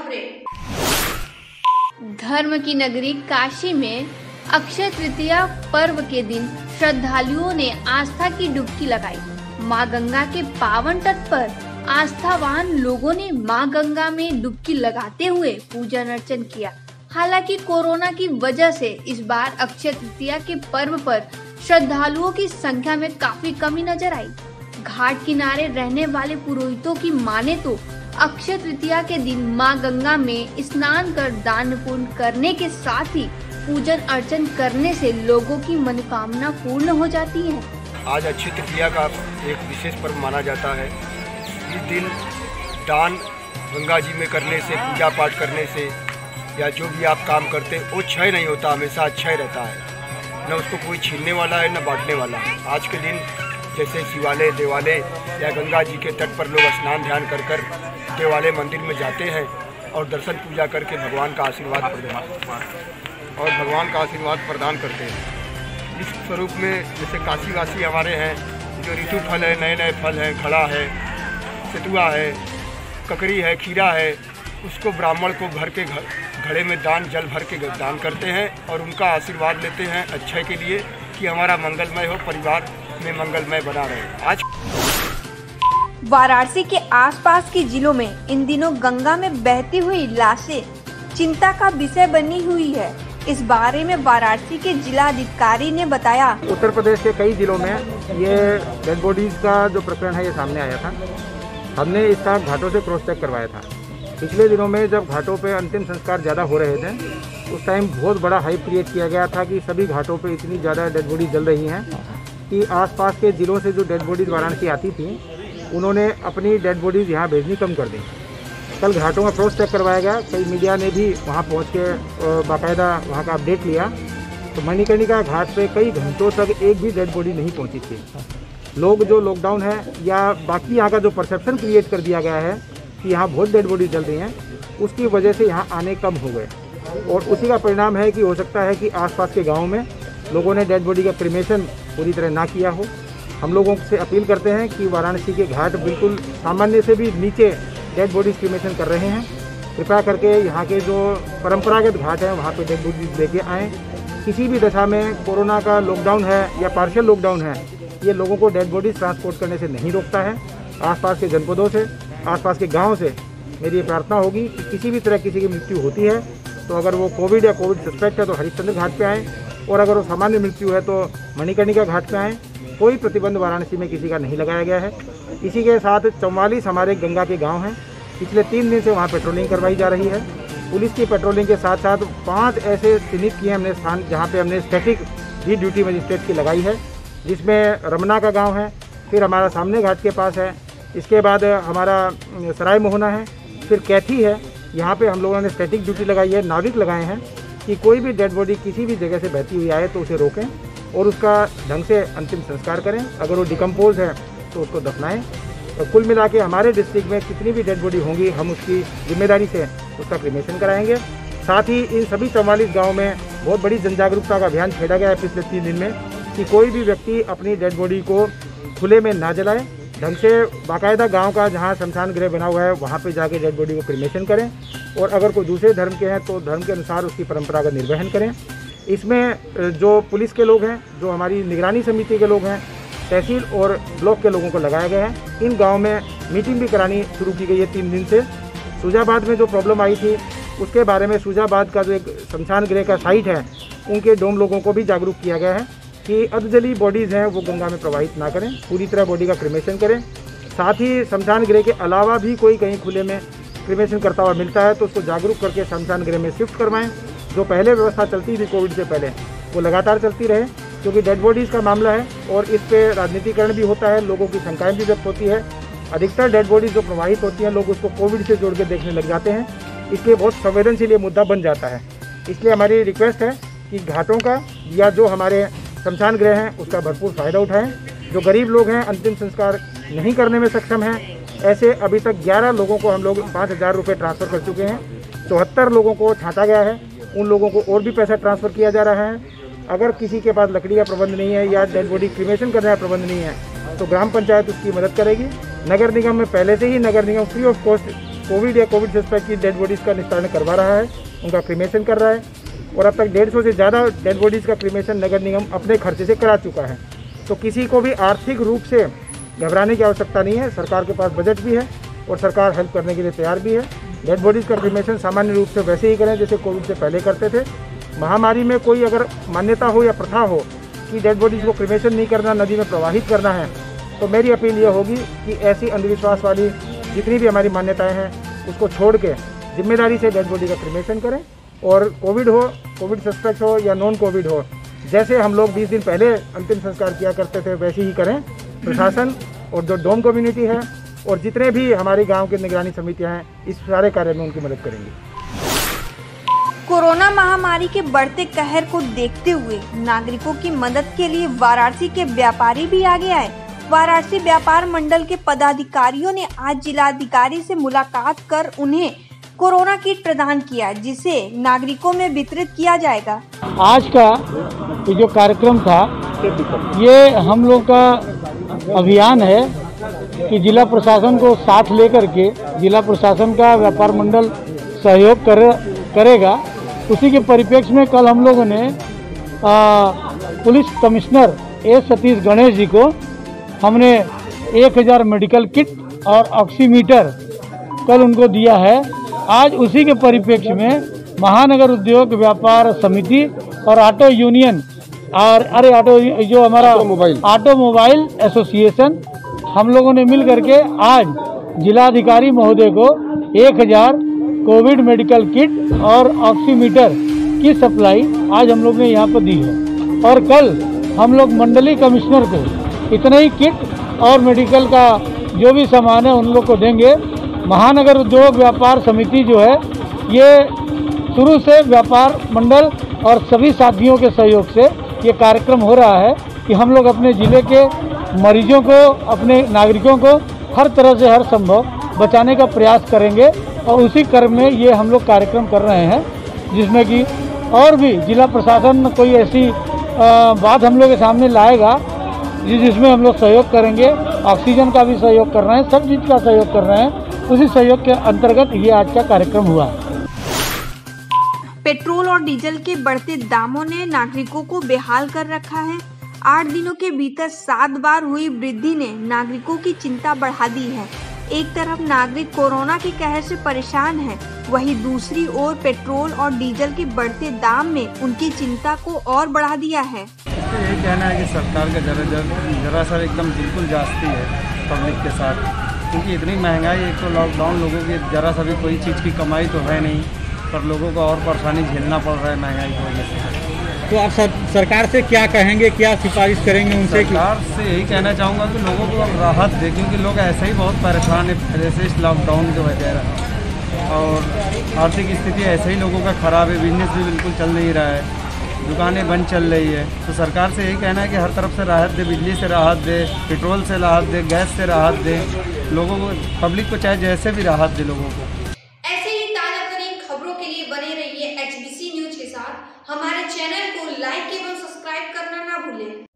खबरें। धर्म की नगरी काशी में अक्षय तृतीया पर्व के दिन श्रद्धालुओं ने आस्था की डुबकी लगाई। मां गंगा के पावन तट पर आस्थावान लोगों ने मां गंगा में डुबकी लगाते हुए पूजन अर्चन किया। हालांकि कोरोना की वजह से इस बार अक्षय तृतीया के पर्व पर श्रद्धालुओं की संख्या में काफी कमी नजर आई। घाट किनारे रहने वाले पुरोहितों की माने तो अक्षय तृतीया के दिन मां गंगा में स्नान कर दान पुण्य करने के साथ ही पूजन अर्चन करने से लोगों की मनोकामना पूर्ण हो जाती है। आज अक्षय तृतीया का एक विशेष पर्व माना जाता है। इस दिन दान गंगा जी में करने से, पूजा पाठ करने से या जो भी आप काम करते वो क्षय नहीं होता, हमेशा अच्छा ही रहता है। न उसको कोई छीनने वाला है न बांटने वाला है। आज के दिन जैसे शिवालय, देवालय या गंगा जी के तट पर लोग स्नान ध्यान कर कर देवालय मंदिर में जाते हैं और दर्शन पूजा करके भगवान का आशीर्वाद प्रदान करते हैं। इस स्वरूप में जैसे काशीवासी हमारे हैं, जो ऋतु फल है, नए नए फल हैं, खड़ा है, सतुआ है, ककड़ी है, खीरा है, उसको ब्राह्मण को भर के घड़े में जल भर के दान करते हैं और उनका आशीर्वाद लेते हैं अच्छे के लिए कि हमारा मंगलमय हो, परिवार में मंगलमय बना रहे। आज वाराणसी के आसपास के जिलों में इन दिनों गंगा में बहती हुई लाशें चिंता का विषय बनी हुई है। इस बारे में वाराणसी के जिलाधिकारी ने बताया, उत्तर प्रदेश के कई जिलों में ये डेड बॉडीज का जो प्रकरण है ये सामने आया था। हमने इसका घाटों से क्रॉस चेक करवाया था। पिछले दिनों में जब घाटों पे अंतिम संस्कार ज़्यादा हो रहे थे उस टाइम बहुत बड़ा हाइप क्रिएट किया गया था कि सभी घाटों पे इतनी ज़्यादा डेड बॉडी जल रही हैं कि आसपास के ज़िलों से जो डेड बॉडीज़ वाराणसी आती थी उन्होंने अपनी डेड बॉडीज़ यहाँ भेजनी कम कर दी। कल घाटों का क्रॉस चेक करवाया गया। कई मीडिया ने भी वहाँ पहुँच के बाकायदा वहाँ का अपडेट लिया तो मणिकर्णिका घाट पे कई घंटों तक एक भी डेड बॉडी नहीं पहुँची थी। लोग जो लॉकडाउन है या बाकी यहाँ का जो परसेप्शन क्रिएट कर दिया गया है कि यहाँ बहुत डेड बॉडी जल रही हैं, उसकी वजह से यहाँ आने कम हो गए और उसी का परिणाम है कि हो सकता है कि आसपास के गाँव में लोगों ने डेड बॉडी का क्रिमेशन पूरी तरह ना किया हो। हम लोगों से अपील करते हैं कि वाराणसी के घाट बिल्कुल सामान्य से भी नीचे डेड बॉडीज क्रिमेशन कर रहे हैं। कृपया करके यहाँ के जो परंपरागत घाट हैं वहाँ पे डेड बॉडीज लेके आएँ। किसी भी दशा में कोरोना का लॉकडाउन है या पार्शियल लॉकडाउन है, ये लोगों को डेड बॉडीज ट्रांसपोर्ट करने से नहीं रोकता है। आसपास के जनपदों से, आसपास के गाँव से मेरी ये प्रार्थना होगी कि किसी भी तरह किसी की मृत्यु होती है तो अगर वो कोविड या कोविड सस्पेक्ट है तो हरिश्चंद्र घाट पे आएँ और अगर वो सामान्य मृत्यु है तो मणिकर्णिका घाट पे आएँ। कोई प्रतिबंध वाराणसी में किसी का नहीं लगाया गया है। इसी के साथ 44 हमारे गंगा के गांव हैं। पिछले 3 दिन से वहां पेट्रोलिंग करवाई जा रही है। पुलिस की पेट्रोलिंग के साथ साथ 5 ऐसे चिन्हित किए हमने स्थान जहां पे हमने स्टैटिक भी ड्यूटी मजिस्ट्रेट की लगाई है, जिसमें रमना का गाँव है, फिर हमारा सामने घाट के पास है, इसके बाद हमारा सराय मोहना है, फिर कैथी है। यहाँ पर हम लोगों ने स्टैटिक ड्यूटी लगाई है, नाविक लगाए हैं कि कोई भी डेड बॉडी किसी भी जगह से बहती हुई आए तो उसे रोकें और उसका ढंग से अंतिम संस्कार करें। अगर वो डिकम्पोज है तो उसको दफनाएं। तो कुल मिला के हमारे डिस्ट्रिक्ट में कितनी भी डेड बॉडी होंगी हम उसकी जिम्मेदारी से उसका क्रिमेशन कराएंगे। साथ ही इन सभी 44 गाँव में बहुत बड़ी जन जागरूकता का अभियान छेड़ा गया है पिछले 3 दिन में कि कोई भी व्यक्ति अपनी डेड बॉडी को खुले में ना जलाए। ढंग से बाकायदा गाँव का जहाँ शमशान गृह बना हुआ है वहाँ पर जाके डेड बॉडी को क्रिमेशन करें और अगर कोई दूसरे धर्म के हैं तो धर्म के अनुसार उसकी परंपरा का निर्वहन करें। इसमें जो पुलिस के लोग हैं, जो हमारी निगरानी समिति के लोग हैं, तहसील और ब्लॉक के लोगों को लगाया गया है। इन गांव में मीटिंग भी करानी शुरू की गई है 3 दिन से। सूजाबाद में जो प्रॉब्लम आई थी उसके बारे में सूजाबाद का जो एक शमशान गृह का साइट है उनके डोम लोगों को भी जागरूक किया गया है कि अधजली बॉडीज़ हैं वो गंगा में प्रवाहित ना करें, पूरी तरह बॉडी का क्रिमेशन करें। साथ ही शमशान गृह के अलावा भी कोई कहीं खुले में क्रिमेशन करता हुआ मिलता है तो उसको जागरूक करके शमशान गृह में शिफ्ट करवाएँ। जो पहले व्यवस्था चलती थी कोविड से पहले वो लगातार चलती रहे, क्योंकि डेड बॉडीज़ का मामला है और इस पे राजनीतिकरण भी होता है, लोगों की शंकाएं भी व्यक्त होती है। अधिकतर डेड बॉडीज़ जो प्रवाहित होती हैं लोग उसको कोविड से जोड़ के देखने लग जाते हैं, इसलिए बहुत संवेदनशील ये मुद्दा बन जाता है। इसलिए हमारी रिक्वेस्ट है कि घाटों का या जो हमारे शमशान गृह हैं उसका भरपूर फ़ायदा उठाएँ। जो गरीब लोग हैं, अंतिम संस्कार नहीं करने में सक्षम हैं, ऐसे अभी तक 11 लोगों को हम लोग 5,000 रुपये ट्रांसफ़र कर चुके हैं। 74 लोगों को छांटा गया है, उन लोगों को और भी पैसा ट्रांसफ़र किया जा रहा है। अगर किसी के पास लकड़ी का प्रबंध नहीं है या डेड बॉडी क्रिमेशन करने का प्रबंध नहीं है तो ग्राम पंचायत उसकी मदद करेगी। नगर निगम में पहले से ही नगर निगम फ्री ऑफ कॉस्ट कोविड या कोविड सस्पेक्ट की डेड बॉडीज़ का निस्तारण करवा रहा है, उनका क्रीमेशन कर रहा है और अब तक 150 से ज़्यादा डेड बॉडीज़ का क्रीमेशन नगर निगम अपने खर्चे से करा चुका है। तो किसी को भी आर्थिक रूप से घबराने की आवश्यकता नहीं है। सरकार के पास बजट भी है और सरकार हेल्प करने के लिए तैयार भी है। डेड बॉडीज़ का क्रीमेशन सामान्य रूप से वैसे ही करें जैसे कोविड से पहले करते थे। महामारी में कोई अगर मान्यता हो या प्रथा हो कि डेड बॉडीज़ को क्रीमेशन नहीं करना, नदी में प्रवाहित करना है, तो मेरी अपील ये होगी कि ऐसी अंधविश्वास वाली जितनी भी हमारी मान्यताएं हैं उसको छोड़ के जिम्मेदारी से डेड बॉडी का क्रीमेशन करें। और कोविड हो, कोविड सस्पेक्ट हो या नॉन कोविड हो, जैसे हम लोग 20 दिन पहले अंतिम संस्कार किया करते थे वैसे ही करें। प्रशासन और जो डोम कम्युनिटी है और जितने भी हमारे गांव की निगरानी समितियां हैं, इस सारे कार्य में उनकी मदद करेंगी। कोरोना महामारी के बढ़ते कहर को देखते हुए नागरिकों की मदद के लिए वाराणसी के व्यापारी भी आगे आए। वाराणसी व्यापार मंडल के पदाधिकारियों ने आज जिलाधिकारी से मुलाकात कर उन्हें कोरोना किट प्रदान किया, जिसे नागरिकों में वितरित किया जाएगा। आज का ये जो कार्यक्रम था, ये हम लोग का अभियान है कि जिला प्रशासन को साथ लेकर के जिला प्रशासन का व्यापार मंडल सहयोग करेगा। उसी के परिप्रेक्ष्य में कल हम लोगों ने पुलिस कमिश्नर ए सतीश गणेश जी को हमने 1000 मेडिकल किट और ऑक्सीमीटर कल उनको दिया है। आज उसी के परिप्रेक्ष्य में महानगर उद्योग व्यापार समिति और ऑटो यूनियन और ऑटो जो हमारा ऑटोमोबाइल एसोसिएशन, हम लोगों ने मिल करके आज जिलाधिकारी महोदय को 1000 कोविड मेडिकल किट और ऑक्सीमीटर की सप्लाई आज हम लोग ने यहाँ पर दी है। और कल हम लोग मंडलीय कमिश्नर को इतने ही किट और मेडिकल का जो भी सामान है उन लोग को देंगे। महानगर उद्योग व्यापार समिति जो है, ये शुरू से व्यापार मंडल और सभी साथियों के सहयोग से ये कार्यक्रम हो रहा है कि हम लोग अपने ज़िले के मरीजों को, अपने नागरिकों को हर तरह से हर संभव बचाने का प्रयास करेंगे। और उसी क्रम में ये हम लोग कार्यक्रम कर रहे हैं, जिसमें कि और भी जिला प्रशासन कोई ऐसी बात हम लोग के सामने लाएगा जिसमें हम लोग सहयोग करेंगे। ऑक्सीजन का भी सहयोग कर रहे हैं, सब चीज़ का सहयोग कर रहे हैं। उसी सहयोग के अंतर्गत ये आज का कार्यक्रम हुआ। पेट्रोल और डीजल के बढ़ते दामों ने नागरिकों को बेहाल कर रखा है। 8 दिनों के भीतर 7 बार हुई वृद्धि ने नागरिकों की चिंता बढ़ा दी है। एक तरफ नागरिक कोरोना के कहर से परेशान है, वहीं दूसरी ओर पेट्रोल और डीजल के बढ़ते दाम में उनकी चिंता को और बढ़ा दिया है। यही कहना है कि सरकार का जरा सा एकदम बिल्कुल जास्ती है पब्लिक के साथ, क्योंकि इतनी महंगाई, एक तो लॉकडाउन, लोगों की जरा सा भी कोई चीज़ की कमाई तो है नहीं, पर लोगों को और परेशानी झेलना पड़ रहा है महंगाई की वजह से। तो आप सरकार से क्या कहेंगे, क्या सिफारिश करेंगे उनसे? सरकार से यही कहना चाहूँगा कि लोगों को अब राहत दे, क्योंकि लोग ऐसे ही बहुत परेशान है पहले से इस लॉकडाउन की वजह, और आर्थिक स्थिति ऐसे ही लोगों का ख़राब है, बिजनेस भी बिल्कुल चल नहीं रहा है, दुकानें बंद चल रही है। तो सरकार से यही कहना है कि हर तरफ से राहत दे, बिजली से राहत दे, पेट्रोल से राहत दे, गैस से राहत दे, लोगों को, पब्लिक को चाहे जैसे भी राहत दे लोगों को। ऐसे ही ताजा तरीन खबरों के लिए बने रहिए HBC न्यूज के साथ। हमारे चैनल को लाइक एवं सब्सक्राइब करना ना भूलें।